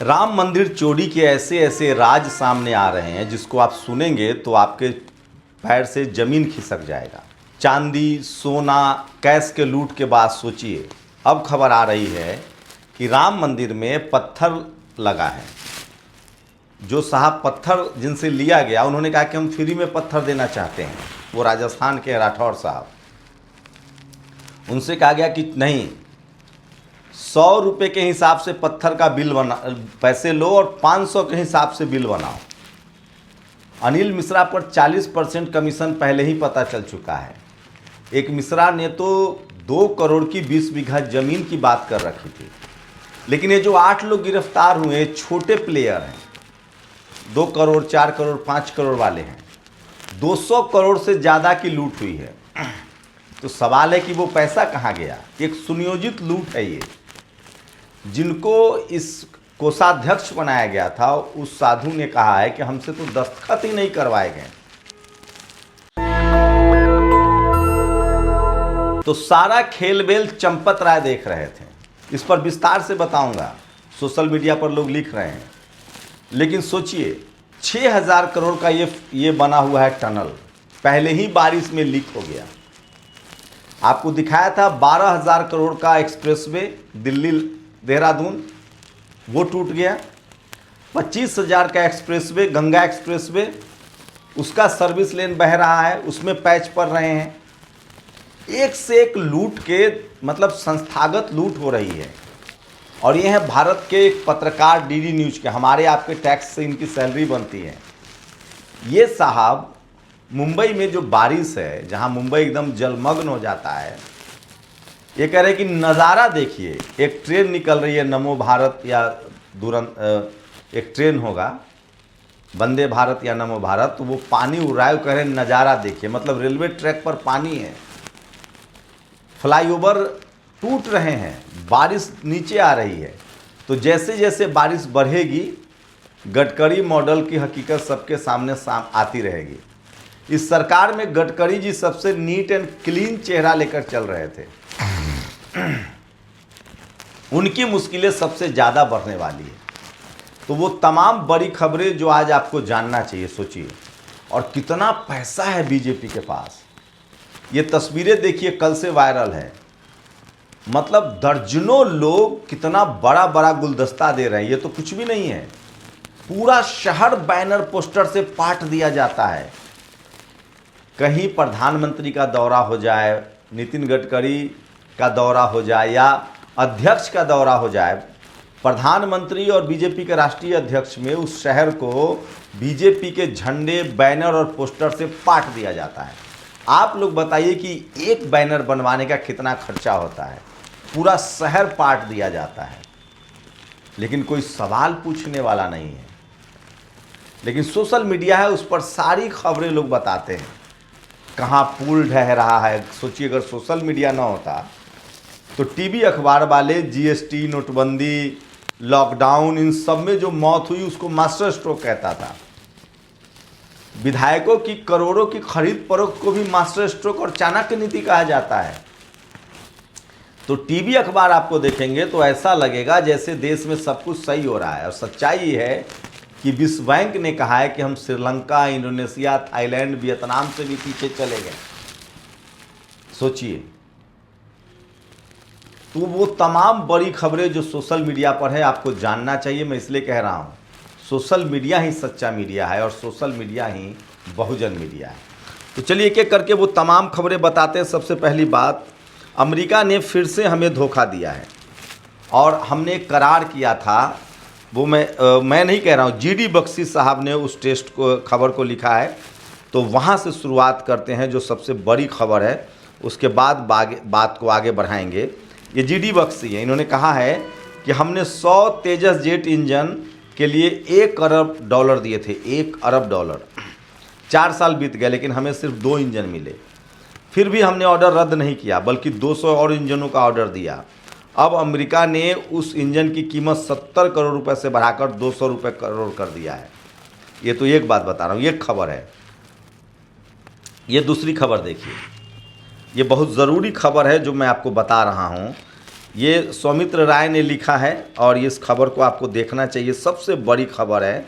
राम मंदिर चोरी के ऐसे ऐसे राज सामने आ रहे हैं जिसको आप सुनेंगे तो आपके पैर से ज़मीन खिसक जाएगा। चांदी, सोना, कैश के लूट के बाद सोचिए, अब खबर आ रही है कि राम मंदिर में पत्थर लगा है। जो साहब पत्थर जिनसे लिया गया उन्होंने कहा कि हम फ्री में पत्थर देना चाहते हैं। वो राजस्थान के राठौर साहब, उनसे कहा गया कि नहीं, 100 रुपये के हिसाब से पत्थर का बिल बना, पैसे लो और 500 के हिसाब से बिल बनाओ। अनिल मिश्रा पर 40% कमीशन पहले ही पता चल चुका है। एक मिश्रा ने तो 2 करोड़ की 20 बीघा ज़मीन की बात कर रखी थी, लेकिन ये जो 8 लोग गिरफ्तार हुए छोटे प्लेयर हैं, 2 करोड़, 4 करोड़, 5 करोड़ वाले हैं। 200 करोड़ से ज़्यादा की लूट हुई है। तो सवाल है कि वो पैसा कहाँ गया। एक सुनियोजित लूट है ये। जिनको इस कोषाध्यक्ष बनाया गया था उस साधु ने कहा है कि हमसे तो दस्तखत ही नहीं करवाए गए। तो सारा खेल बेल चंपत राय देख रहे थे। इस पर विस्तार से बताऊंगा, सोशल मीडिया पर लोग लिख रहे हैं। लेकिन सोचिए, 6000 करोड़ का ये बना हुआ है टनल, पहले ही बारिश में लीक हो गया। आपको दिखाया था 12,000 करोड़ का एक्सप्रेसवे दिल्ली देहरादून, वो टूट गया। 25,000 का एक्सप्रेसवे गंगा एक्सप्रेसवे, उसका सर्विस लेन बह रहा है, उसमें पैच पड़ रहे हैं। एक से एक लूट के मतलब संस्थागत लूट हो रही है। और ये है भारत के एक पत्रकार डीडी न्यूज के, हमारे आपके टैक्स से इनकी सैलरी बनती है। ये साहब मुंबई में जो बारिश है, जहां मुंबई एकदम जलमग्न हो जाता है, ये कह रहे कि नज़ारा देखिए। एक ट्रेन निकल रही है, नमो भारत या एक ट्रेन होगा, वंदे भारत या नमो भारत, तो वो पानी उड़ रहा है। वो कह रहे नज़ारा देखिए, मतलब रेलवे ट्रैक पर पानी है, फ्लाईओवर टूट रहे हैं, बारिश नीचे आ रही है। तो जैसे जैसे बारिश बढ़ेगी, गडकरी मॉडल की हकीकत सबके सामने आती रहेगी। इस सरकार में गडकरी जी सबसे नीट एंड क्लीन चेहरा लेकर चल रहे थे। उनकी मुश्किलें सबसे ज़्यादा बढ़ने वाली है। तो वो तमाम बड़ी खबरें जो आज आपको जानना चाहिए, सोचिए। और कितना पैसा है बीजेपी के पास। ये तस्वीरें देखिए, कल से वायरल है। मतलब दर्जनों लोग कितना बड़ा बड़ा गुलदस्ता दे रहे हैं। ये तो कुछ भी नहीं है, पूरा शहर बैनर पोस्टर से पाट दिया जाता है। कहीं प्रधानमंत्री का दौरा हो जाए, नितिन गडकरी का दौरा हो जाए या अध्यक्ष का दौरा हो जाए, प्रधानमंत्री और बीजेपी के राष्ट्रीय अध्यक्ष में उस शहर को बीजेपी के झंडे, बैनर और पोस्टर से पाट दिया जाता है। आप लोग बताइए कि एक बैनर बनवाने का कितना खर्चा होता है। पूरा शहर पाट दिया जाता है, लेकिन कोई सवाल पूछने वाला नहीं है। लेकिन सोशल मीडिया है, उस पर सारी खबरें लोग बताते हैं। कहाँ पुल ढह रहा है। सोचिए, अगर सोशल मीडिया ना होता तो टीवी अखबार वाले जीएसटी, नोटबंदी, लॉकडाउन, इन सब में जो मौत हुई उसको मास्टर स्ट्रोक कहता था। विधायकों की करोड़ों की खरीद फरोख्त को भी मास्टर स्ट्रोक और चाणक्य नीति कहा जाता है। तो टीवी अखबार आपको देखेंगे तो ऐसा लगेगा जैसे देश में सब कुछ सही हो रहा है। और सच्चाई है कि विश्व बैंक ने कहा है कि हम श्रीलंका, इंडोनेशिया, थाईलैंड, वियतनाम से भी पीछे चले गए। सोचिए। तो वो तमाम बड़ी खबरें जो सोशल मीडिया पर है आपको जानना चाहिए। मैं इसलिए कह रहा हूँ, सोशल मीडिया ही सच्चा मीडिया है और सोशल मीडिया ही बहुजन मीडिया है। तो चलिए एक एक करके वो तमाम खबरें बताते हैं। सबसे पहली बात, अमेरिका ने फिर से हमें धोखा दिया है और हमने करार किया था। वो मैं नहीं कह रहा हूँ, जीडी बख्शी साहब ने उस टेस्ट को खबर को लिखा है। तो वहाँ से शुरुआत करते हैं, जो सबसे बड़ी खबर है। उसके बाद बात को आगे बढ़ाएंगे। ये जीडी बख्शी है, इन्होंने कहा है कि हमने 100 तेजस जेट इंजन के लिए $1 अरब दिए थे। $1 अरब। 4 साल बीत गए, लेकिन हमें सिर्फ 2 इंजन मिले। फिर भी हमने ऑर्डर रद्द नहीं किया, बल्कि 200 और इंजनों का ऑर्डर दिया। अब अमेरिका ने उस इंजन की कीमत 70 करोड़ रुपए से बढ़ाकर 200 करोड़ कर दिया है। ये तो एक बात बता रहा हूँ, ये खबर है। ये दूसरी खबर देखिए, ये बहुत ज़रूरी खबर है जो मैं आपको बता रहा हूँ ये सौमित्र राय ने लिखा है और इस खबर को आपको देखना चाहिए। सबसे बड़ी खबर है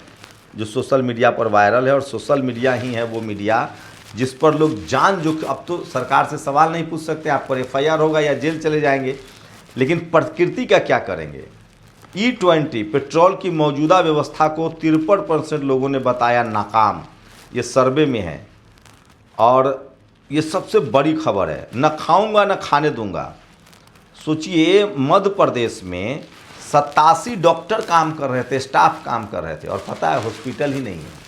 जो सोशल मीडिया पर वायरल है, और सोशल मीडिया ही है वो मीडिया जिस पर लोग जान जो, अब तो सरकार से सवाल नहीं पूछ सकते, आप पर एफआईआर होगा या जेल चले जाएंगे, लेकिन प्रकृति का क्या करेंगे। E20 पेट्रोल की मौजूदा व्यवस्था को 53% लोगों ने बताया नाकाम, ये सर्वे में है। और ये सबसे बड़ी खबर है, न खाऊंगा न खाने दूंगा। सोचिए मध्य प्रदेश में 87 डॉक्टर काम कर रहे थे, स्टाफ काम कर रहे थे, और पता है हॉस्पिटल ही नहीं है।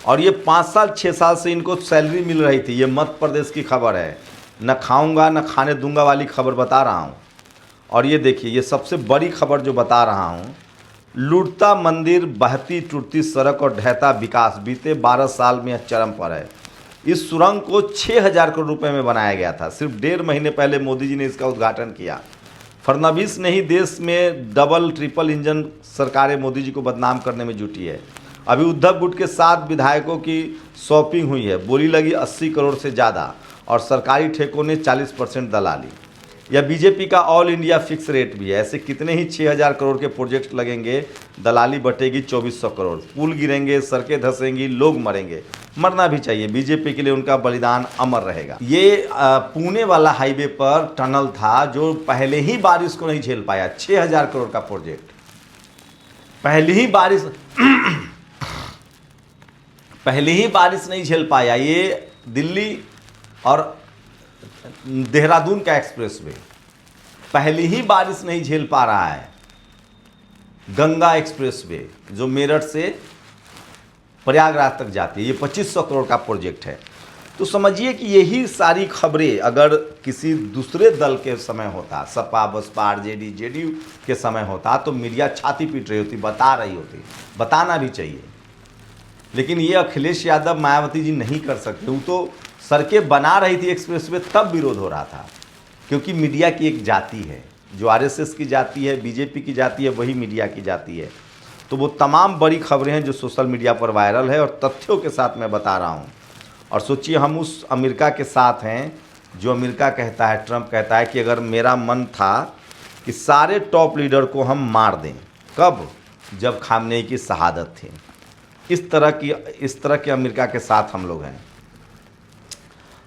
और ये 5 साल 6 साल से इनको सैलरी मिल रही थी। ये मध्य प्रदेश की खबर है, न खाऊंगा न खाने दूंगा वाली खबर बता रहा हूँ। और ये देखिए, ये सबसे बड़ी खबर जो बता रहा हूँ, लूटता मंदिर, बहती टूटती सड़क और ढहता विकास बीते 12 साल में चरम पर है। इस सुरंग को 6,000 करोड़ रुपए में बनाया गया था। सिर्फ 1.5 महीने पहले मोदी जी ने इसका उद्घाटन किया। फडणवीस ने ही देश में डबल ट्रिपल इंजन सरकारें मोदी जी को बदनाम करने में जुटी है। अभी उद्धव गुट के 7 विधायकों की शॉपिंग हुई है, बोली लगी 80 करोड़ से ज़्यादा, और सरकारी ठेकों ने 40% दलाली। यह बीजेपी का ऑल इंडिया फिक्स रेट भी है। ऐसे कितने ही 6,000 करोड़ के प्रोजेक्ट लगेंगे, दलाली बटेगी 2400 करोड़, पुल गिरेंगे, सड़कें धंसेंगी, लोग मरेंगे। मरना भी चाहिए, बीजेपी के लिए उनका बलिदान अमर रहेगा। ये पुणे वाला हाईवे पर टनल था जो पहले ही बारिश को नहीं झेल पाया। 6,000 करोड़ का प्रोजेक्ट पहली ही बारिश नहीं झेल पाया। ये दिल्ली और देहरादून का एक्सप्रेसवे पहली ही बारिश नहीं झेल पा रहा है। गंगा एक्सप्रेसवे जो मेरठ से प्रयागराज तक जाती है, ये 2500 करोड़ का प्रोजेक्ट है। तो समझिए कि यही सारी खबरें अगर किसी दूसरे दल के समय होता, सपा बसपा आरजेडी जेडीयू के समय होता, तो मीडिया छाती पीट रही होती, बता रही होती, बताना भी चाहिए। लेकिन ये अखिलेश यादव, मायावती जी नहीं कर सकते। वो तो सड़कें बना रही थी एक्सप्रेसवे, तब विरोध हो रहा था, क्योंकि मीडिया की एक जाति है जो आरएसएस की जाती है, बीजेपी की जाती है, वही मीडिया की जाती है। तो वो तमाम बड़ी खबरें हैं जो सोशल मीडिया पर वायरल है, और तथ्यों के साथ मैं बता रहा हूँ। और सोचिए हम उस अमेरिका के साथ हैं जो अमेरिका कहता है, ट्रंप कहता है कि अगर मेरा मन था कि सारे टॉप लीडर को हम मार दें, कब? जब खामनेई की शहादत थी। इस तरह के अमेरिका के साथ हम लोग हैं।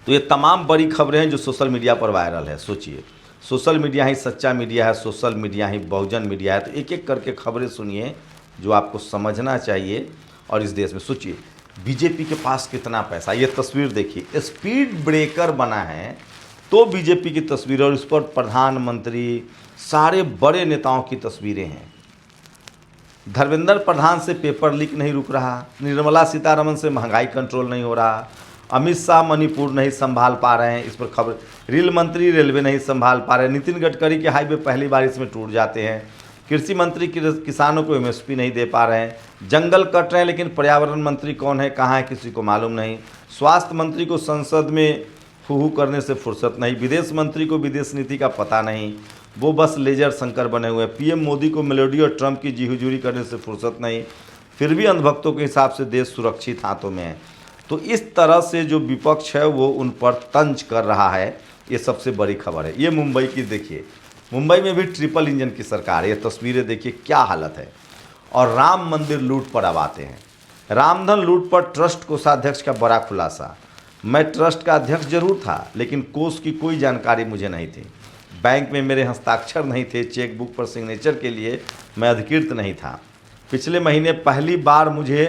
तो ये तमाम बड़ी खबरें हैं जो सोशल मीडिया पर वायरल है। सोचिए, सोशल मीडिया ही सच्चा मीडिया है, सोशल मीडिया ही बहुजन मीडिया है। तो एक एक करके खबरें सुनिए जो आपको समझना चाहिए। और इस देश में सोचिए बीजेपी के पास कितना पैसा। ये तस्वीर देखिए, स्पीड ब्रेकर बना है तो बीजेपी की तस्वीर, और इस पर प्रधानमंत्री, सारे बड़े नेताओं की तस्वीरें हैं। धर्मेंद्र प्रधान से पेपर लीक नहीं रुक रहा, निर्मला सीतारमण से महंगाई कंट्रोल नहीं हो रहा, अमित शाह मणिपुर नहीं संभाल पा रहे हैं, इस पर खबर। रेल मंत्री रेलवे नहीं संभाल पा रहे हैं, नितिन गडकरी के हाईवे पहली बारिश में टूट जाते हैं, कृषि मंत्री किसानों को एमएसपी नहीं दे पा रहे हैं, जंगल कट रहे हैं लेकिन पर्यावरण मंत्री कौन है, कहाँ है, किसी को मालूम नहीं, स्वास्थ्य मंत्री को संसद में फूहू करने से फुर्सत नहीं, विदेश मंत्री को विदेश नीति का पता नहीं, वो बस लेजर शंकर बने हुए, पीएम मोदी को मेलोडी और ट्रंप की जी हुजूरी करने से फुर्सत नहीं, फिर भी अंधभक्तों के हिसाब से देश सुरक्षित हाथों में है। तो इस तरह से जो विपक्ष है वो उन पर तंज कर रहा है। ये सबसे बड़ी खबर है। ये मुंबई की देखिए, मुंबई में भी ट्रिपल इंजन की सरकार है। ये तस्वीरें देखिए क्या हालत है। और राम मंदिर लूट पर अब आते हैं। रामधन लूट पर ट्रस्ट कोषाध्यक्ष का बड़ा खुलासा। मैं ट्रस्ट का अध्यक्ष जरूर था, लेकिन कोष की कोई जानकारी मुझे नहीं थी, बैंक में मेरे हस्ताक्षर नहीं थे, चेकबुक पर सिग्नेचर के लिए मैं अधिकृत नहीं था। पिछले महीने पहली बार मुझे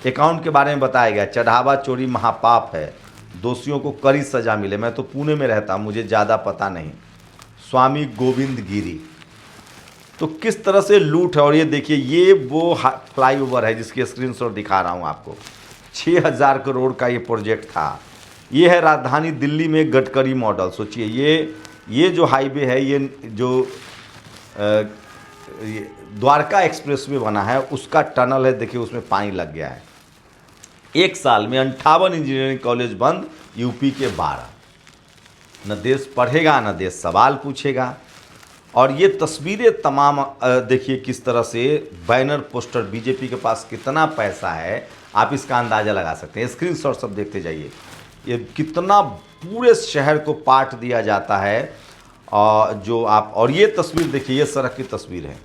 अकाउंट के बारे में बताया गया। चढ़ावा चोरी महापाप है, दोषियों को कड़ी सजा मिले। मैं तो पुणे में रहता, मुझे ज़्यादा पता नहीं। स्वामी गोविंद गिरी। तो किस तरह से लूट है। और ये देखिए, ये वो फ्लाईओवर है जिसकी स्क्रीनशॉट दिखा रहा हूँ आपको। 6,000 करोड़ का ये प्रोजेक्ट था। ये है राजधानी दिल्ली में गडकरी मॉडल। सोचिए ये जो हाईवे है, ये जो द्वारका एक्सप्रेस में बना है, उसका टनल है। देखिए उसमें पानी लग गया है। एक साल में 58 इंजीनियरिंग कॉलेज बंद, यूपी के 12। न देश पढ़ेगा न देश सवाल पूछेगा। और ये तस्वीरें तमाम देखिए किस तरह से बैनर पोस्टर, बीजेपी के पास कितना पैसा है आप इसका अंदाज़ा लगा सकते हैं। स्क्रीनशॉट सब देखते जाइए। ये कितना पूरे शहर को पाट दिया जाता है। जो आप, और ये तस्वीर देखिए, ये सड़क की तस्वीर है।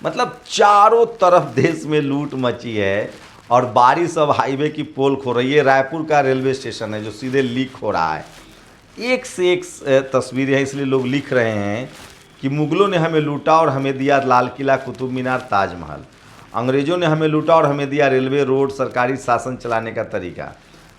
मतलब चारों तरफ देश में लूट मची है और बारिश अब हाईवे की पोल खो रही है। रायपुर का रेलवे स्टेशन है जो सीधे लीक हो रहा है। एक से एक तस्वीरें हैं, इसलिए लोग लिख रहे हैं कि मुगलों ने हमें लूटा और हमें दिया लाल किला, कुतुब मीनार, ताजमहल। अंग्रेज़ों ने हमें लूटा और हमें दिया रेलवे, रोड, सरकारी शासन चलाने का तरीका।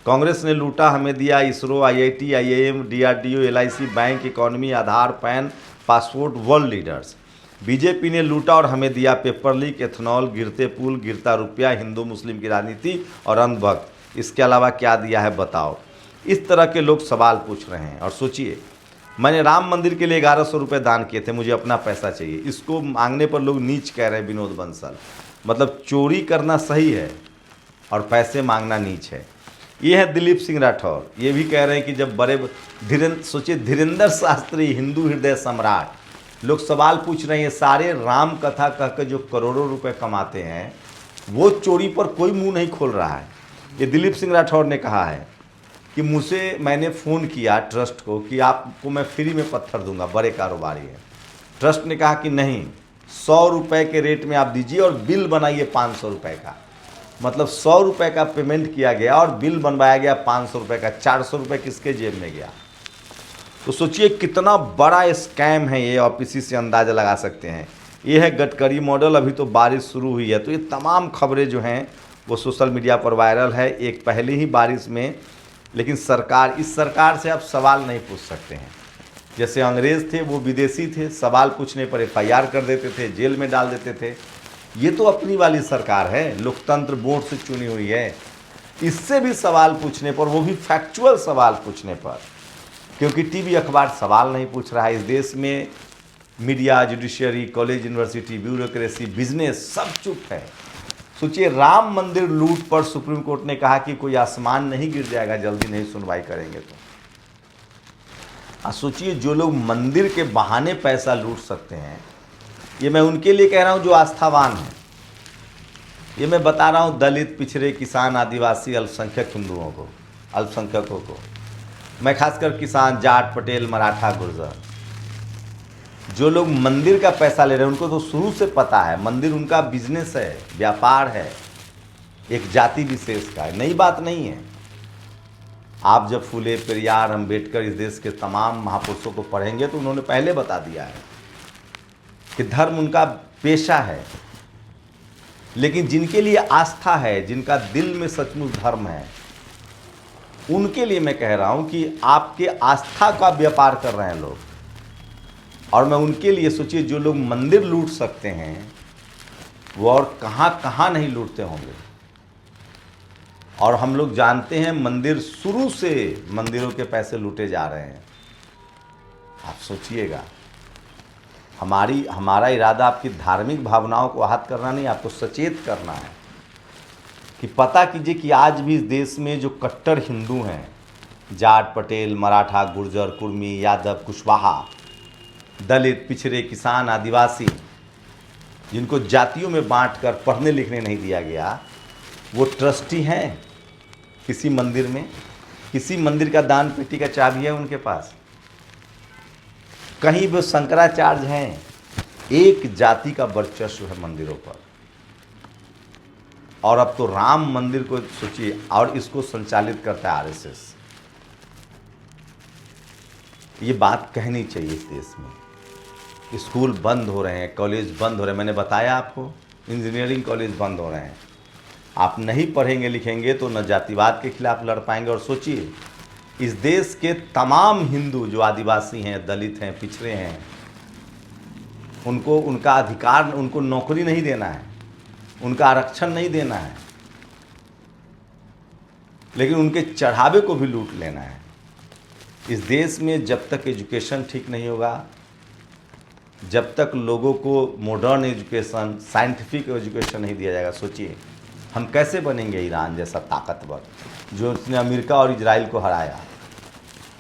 कांग्रेस ने लूटा, हमें दिया ISRO, IIT, IIM, DRDO, LIC, bank, economy, Aadhaar, PAN, passport, world leaders. BJP ने लूटा और हमें दिया पेपर लीक, एथनॉल, गिरते पुल, गिरता रुपया, हिंदू मुस्लिम की राजनीति और अंधभक्त। इसके अलावा क्या दिया है बताओ। इस तरह के लोग सवाल पूछ रहे हैं। और सोचिए, मैंने राम मंदिर के लिए 1100 रुपये दान किए थे, मुझे अपना पैसा चाहिए। इसको मांगने पर लोग नीच कह रहे हैं, विनोद बंसल। मतलब चोरी करना सही है और पैसे मांगना नीच है। ये है दिलीप सिंह राठौर, ये भी कह रहे हैं कि जब सोचिए धीरेन्द्र शास्त्री, हिंदू हृदय सम्राट, लोग सवाल पूछ रहे हैं, सारे राम कथा कह के जो करोड़ों रुपए कमाते हैं वो चोरी पर कोई मुंह नहीं खोल रहा है। ये दिलीप सिंह राठौर ने कहा है कि मुझे, मैंने फ़ोन किया ट्रस्ट को कि आपको मैं फ्री में पत्थर दूंगा, बड़े कारोबारी हैं। ट्रस्ट ने कहा कि नहीं, 100 रुपये के रेट में आप दीजिए और बिल बनाइए 500 रुपये का। मतलब 100 रुपये का पेमेंट किया गया और बिल बनवाया गया 500 रुपये का। 400 रुपये किसके जेब में गया? तो सोचिए कितना बड़ा स्कैम है ये, आप इसी से अंदाज़ा लगा सकते हैं। ये है गडकरी मॉडल। अभी तो बारिश शुरू हुई है, तो ये तमाम खबरें जो हैं वो सोशल मीडिया पर वायरल है। एक पहले ही बारिश में, लेकिन सरकार, इस सरकार से आप सवाल नहीं पूछ सकते हैं। जैसे अंग्रेज़ थे, वो विदेशी थे, सवाल पूछने पर FIR कर देते थे, जेल में डाल देते थे। ये तो अपनी वाली सरकार है, लोकतंत्र वोट से चुनी हुई है। इससे भी सवाल पूछने पर, वो भी फैक्चुअल सवाल पूछने पर, क्योंकि टीवी अखबार सवाल नहीं पूछ रहा है। इस देश में media, judiciary, college, university, bureaucracy, business सब चुप है। सोचिए, राम मंदिर लूट पर सुप्रीम कोर्ट ने कहा कि कोई आसमान नहीं गिर जाएगा, जल्दी नहीं सुनवाई करेंगे तो। सोचिए, जो लोग मंदिर के बहाने पैसा लूट सकते हैं, ये मैं उनके लिए कह रहा हूँ जो आस्थावान हैं। ये मैं बता रहा हूँ दलित, पिछड़े, किसान, आदिवासी, अल्पसंख्यक हिंदुओं को, अल्पसंख्यकों को। मैं खासकर किसान, जाट, पटेल, मराठा, गुर्जर, जो लोग मंदिर का पैसा ले रहे हैं, उनको तो शुरू से पता है मंदिर उनका बिजनेस है, व्यापार है, एक जाति विशेष का है, नई बात नहीं है। आप जब फूले, पेरियार, अम्बेडकर, इस देश के तमाम महापुरुषों को पढ़ेंगे तो उन्होंने पहले बता दिया है कि धर्म उनका पेशा है। लेकिन जिनके लिए आस्था है, जिनका दिल में सचमुच धर्म है, उनके लिए मैं कह रहा हूं कि आपके आस्था का व्यापार कर रहे हैं लोग। और मैं उनके लिए, सोचिए, जो लोग मंदिर लूट सकते हैं वो और कहां कहां नहीं लूटते होंगे। और हम लोग जानते हैं मंदिर, शुरू से मंदिरों के पैसे लूटे जा रहे हैं। आप सोचिएगा, हमारा इरादा आपकी धार्मिक भावनाओं को आहत करना नहीं, आपको सचेत करना है कि पता कीजिए कि आज भी इस देश में जो कट्टर हिंदू हैं, जाट, पटेल, मराठा, गुर्जर, कुर्मी, यादव, कुशवाहा, दलित, पिछड़े, किसान, आदिवासी, जिनको जातियों में बांटकर पढ़ने लिखने नहीं दिया गया, वो ट्रस्टी हैं किसी मंदिर में। किसी मंदिर का दान पेटी का चाबी है उनके पास। कहीं वो शंकराचार्य हैं। एक जाति का वर्चस्व है मंदिरों पर। और अब तो राम मंदिर को सोचिए, और इसको संचालित करता है RSS। ये बात कहनी चाहिए इस देश में। स्कूल बंद हो रहे हैं, कॉलेज बंद हो रहे हैं। मैंने बताया आपको, इंजीनियरिंग कॉलेज बंद हो रहे हैं। आप नहीं पढ़ेंगे लिखेंगे तो न जातिवाद के खिलाफ लड़ पाएंगे। और सोचिए, इस देश के तमाम हिंदू जो आदिवासी हैं, दलित हैं, पिछड़े हैं, उनको उनका अधिकार, उनको नौकरी नहीं देना है, उनका आरक्षण नहीं देना है, लेकिन उनके चढ़ावे को भी लूट लेना है। इस देश में जब तक एजुकेशन ठीक नहीं होगा, जब तक लोगों को मॉडर्न एजुकेशन, साइंटिफिक एजुकेशन नहीं दिया जाएगा, सोचिए हम कैसे बनेंगे ईरान जैसा ताकतवर, जो उसने अमेरिका और इजराइल को हराया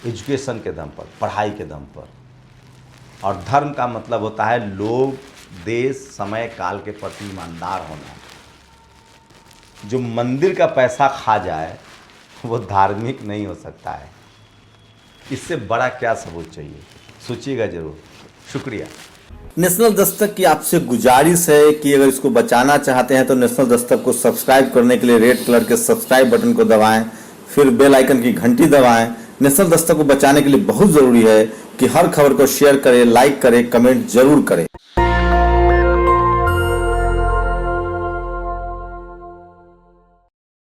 एजुकेशन के दम पर, पढ़ाई के दम पर। और धर्म का मतलब होता है लोग, देश, समय काल के प्रति ईमानदार होना। जो मंदिर का पैसा खा जाए वो धार्मिक नहीं हो सकता है। इससे बड़ा क्या सबूत चाहिए? सोचिएगा जरूर। शुक्रिया। नेशनल दस्तक की आपसे गुजारिश है कि अगर इसको बचाना चाहते हैं तो नेशनल दस्तक को सब्सक्राइब करने के लिए रेड कलर के सब्सक्राइब बटन को दबाएं, फिर बेल आइकन की घंटी दबाएं। नेशनल दस्तक को बचाने के लिए बहुत ज़रूरी है कि हर खबर को शेयर करें, लाइक करें, कमेंट जरूर करें।